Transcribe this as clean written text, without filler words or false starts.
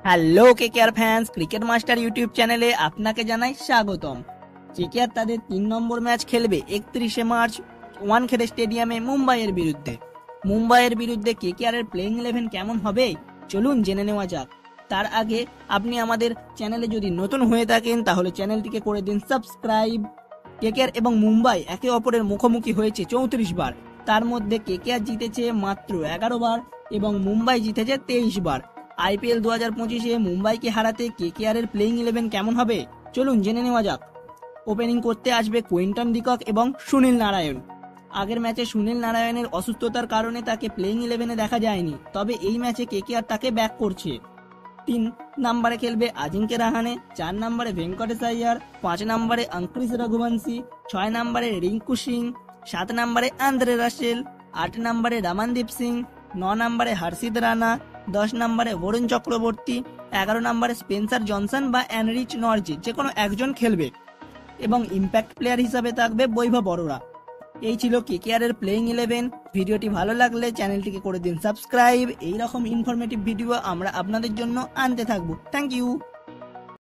Hello KKR fans, cricket master YouTube চ্যানেলে আপনাকে জানাই স্বাগতম। কেকেআর তাদের 3 নম্বর ম্যাচ খেলবে 31শে মার্চ ওয়ানখেড়ে স্টেডিয়ামে মুম্বাইয়ের বিরুদ্ধে। মুম্বাইয়ের বিরুদ্ধে কেকেআর এর প্লেইং 11 কেমন হবে চলুন জেনে নেওয়া যাক। তার আগে আপনি আমাদের চ্যানেলে যদি নতুন হয়ে থাকেন তাহলে চ্যানেলটিকে করে দিন সাবস্ক্রাইব। কেকেআর এবং মুম্বাই একে অপরের মুখোমুখি হয়েছে 34 বার, তার মধ্যে কেকেআর জিতেছে মাত্র 11 বার এবং মুম্বাই জিতেছে 23 বার। আইপিএল 2025-এ মুম্বাইকে হারাতে কেকেআর এর প্লেইং 11 কেমন হবে চলুন জেনে নেওয়া যাক। ওপেনিং করতে আসবে কুইন্টন ডিকক এবং সুনীল নারায়ণ। আগের ম্যাচে সুনীল নারায়ণের অসুস্থতার কারণে তাকে প্লেইং 11-এ দেখা যায়নি, তবে এই ম্যাচে কেকেআর তাকে ব্যাক করছে। 3 নম্বরে খেলবে আজিঙ্কে রাহানে, 4 নম্বরে ভেঙ্কটেশ আইয়ার, 5 নম্বরে অঙ্কুরিশ রঘুবংশী, 6 নম্বরে রিঙ্কু সিং, 7 নম্বরে আন্দ্রে রাসেল, 8 নম্বরে রমনদীপ সিং, 9 নম্বরে হর্ষিত রানা, 10 নম্বরে বরুণ চক্রবর্তী, 11 নম্বরে স্পেন্সার জনসন বা এনরিচ নর্জি, যে কোনো একজন খেলবে এবং ইম্প্যাক্ট প্লেয়ার হিসাবে থাকবে বৈভব অরোরা। এই ছিল কেকেআর এর প্লেইং 11। ভিডিওটি ভালো লাগলে চ্যানেলটিকে করে দিন সাবস্ক্রাইব। এইরকম ইনফরমেটিভ ভিডিও আমরা আপনাদের জন্য আনতে থাকবো। Thank you.